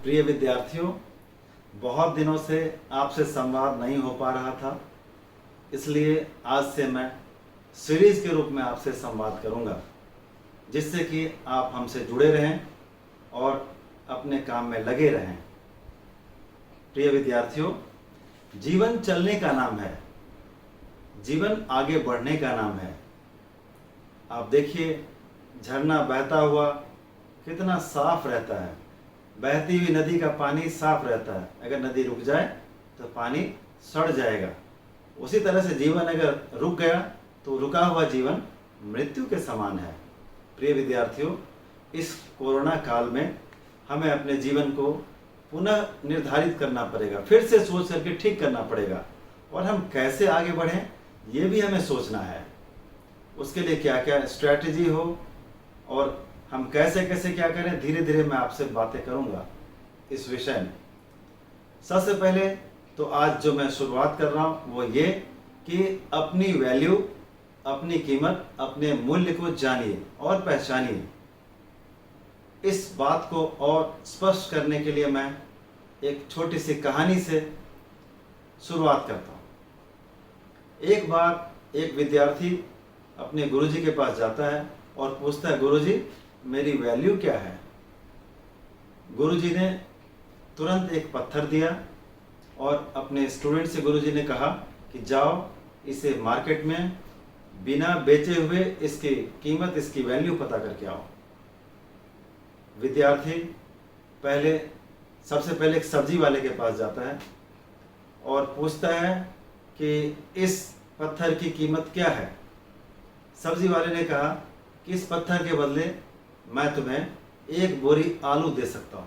प्रिय विद्यार्थियों, बहुत दिनों से आपसे संवाद नहीं हो पा रहा था, इसलिए आज से मैं सीरीज के रूप में आपसे संवाद करूंगा, जिससे कि आप हमसे जुड़े रहें और अपने काम में लगे रहें। प्रिय विद्यार्थियों, जीवन चलने का नाम है, जीवन आगे बढ़ने का नाम है। आप देखिए, झरना बहता हुआ कितना साफ रहता है। बहती हुई नदी का पानी साफ रहता है, अगर नदी रुक जाए तो पानी सड़ जाएगा। उसी तरह से जीवन अगर रुक गया तो रुका हुआ जीवन मृत्यु के समान है। प्रिय विद्यार्थियों, इस कोरोना काल में हमें अपने जीवन को पुनः निर्धारित करना पड़ेगा, फिर से सोच करके ठीक करना पड़ेगा, और हम कैसे आगे बढ़ें ये भी हमें सोचना है। उसके लिए क्या क्या स्ट्रैटेजी हो और हम कैसे कैसे क्या करें, धीरे धीरे मैं आपसे बातें करूंगा इस विषय में। सबसे पहले तो आज जो मैं शुरुआत कर रहा हूं वो ये कि अपनी वैल्यू, अपनी कीमत, अपने मूल्य को जानिए और पहचानिए। इस बात को और स्पष्ट करने के लिए मैं एक छोटी सी कहानी से शुरुआत करता हूं। एक बार एक विद्यार्थी अपने गुरुजी के पास जाता है और पूछता है, गुरुजी मेरी वैल्यू क्या है। गुरुजी ने तुरंत एक पत्थर दिया और अपने स्टूडेंट से गुरुजी ने कहा कि जाओ इसे मार्केट में बिना बेचे हुए इसकी कीमत, इसकी वैल्यू पता करके आओ। विद्यार्थी सबसे पहले एक सब्जी वाले के पास जाता है और पूछता है कि इस पत्थर की कीमत क्या है। सब्जी वाले ने कहा कि इस पत्थर के बदले मैं तुम्हें एक बोरी आलू दे सकता हूं।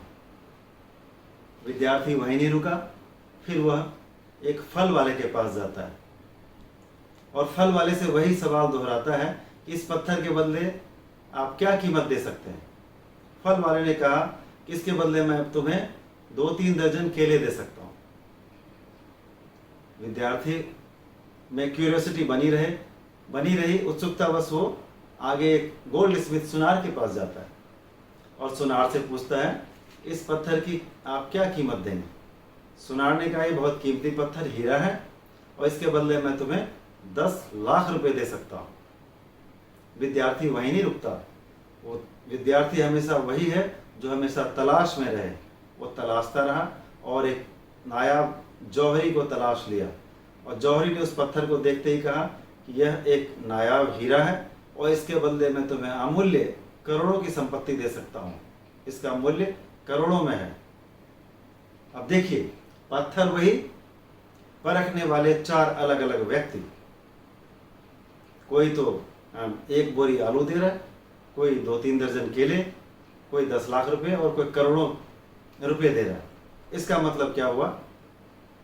विद्यार्थी वहीं नहीं रुका, फिर वह एक फल वाले के पास जाता है और फल वाले से वही सवाल दोहराता है कि इस पत्थर के बदले आप क्या कीमत दे सकते हैं। फल वाले ने कहा कि इसके बदले मैं तुम्हें 2-3 दर्जन केले दे सकता हूं। विद्यार्थी में क्यूरियोसिटी बनी रही, उत्सुकता बस वो आगे एक गोल्ड स्मिथ सुनार के पास जाता है और सुनार से पूछता है, इस पत्थर की आप क्या कीमत देंगे। सुनार ने कहा, ये बहुत कीमती पत्थर हीरा है और इसके बदले मैं तुम्हें 10 लाख रुपए दे सकता हूं। विद्यार्थी वहीं नहीं रुकता, वो विद्यार्थी हमेशा वही है जो हमेशा तलाश में रहे। वो तलाशता रहा और एक नायाब जौहरी को तलाश लिया और जौहरी ने उस पत्थर को देखते ही कहा कि यह एक नायाब हीरा है और इसके बदले में तुम्हें अमूल्य करोड़ों की संपत्ति दे सकता हूं। इसका मूल्य करोड़ों में है। अब देखिए, पत्थर वही, परखने वाले 4 अलग अलग व्यक्ति। कोई तो 1 बोरी आलू दे रहा है, कोई 2-3 दर्जन केले, कोई 10 लाख रुपए और कोई करोड़ों रुपए दे रहा है। इसका मतलब क्या हुआ?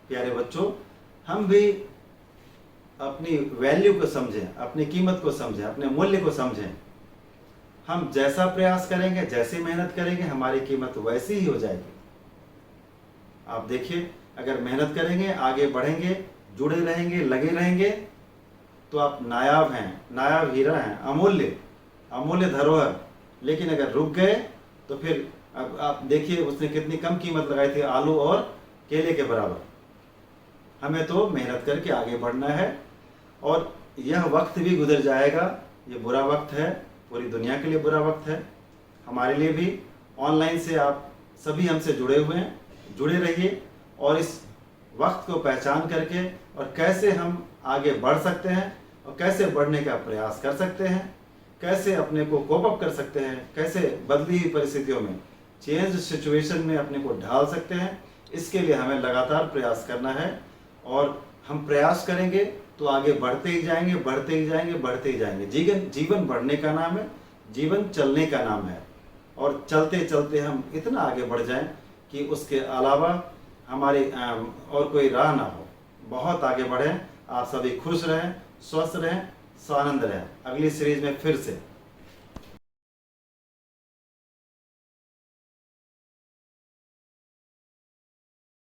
प्यारे बच्चों, हम भी अपनी वैल्यू को समझें, अपनी कीमत को समझें, अपने मूल्य को समझें। हम जैसा प्रयास करेंगे, जैसी मेहनत करेंगे, हमारी कीमत वैसी ही हो जाएगी। आप देखिए, अगर मेहनत करेंगे, आगे बढ़ेंगे, जुड़े रहेंगे, लगे रहेंगे, तो आप नायाब हैं, नायाब हीरा हैं, अमूल्य धरोहर। लेकिन अगर रुक गए तो फिर अब आप देखिए, उसने कितनी कम कीमत लगाई थी, आलू और केले के बराबर। हमें तो मेहनत करके आगे बढ़ना है और यह वक्त भी गुजर जाएगा। ये बुरा वक्त है, पूरी दुनिया के लिए बुरा वक्त है, हमारे लिए भी। ऑनलाइन से आप सभी हमसे जुड़े हुए हैं, जुड़े रहिए और इस वक्त को पहचान करके और कैसे हम आगे बढ़ सकते हैं और कैसे बढ़ने का प्रयास कर सकते हैं, कैसे अपने को कोप अप कर सकते हैं, कैसे बदली हुई परिस्थितियों में, चेंज सिचुएशन में अपने को ढाल सकते हैं, इसके लिए हमें लगातार प्रयास करना है। और हम प्रयास करेंगे तो आगे बढ़ते ही जाएंगे, बढ़ते ही जाएंगे, बढ़ते ही जाएंगे। जीवन बढ़ने का नाम है, जीवन चलने का नाम है। और चलते चलते हम इतना आगे बढ़ जाएं कि उसके अलावा हमारी और कोई राह ना हो। बहुत आगे बढ़ें। आप सभी खुश रहें, स्वस्थ रहें, स्वानंद रहें। अगली सीरीज में फिर से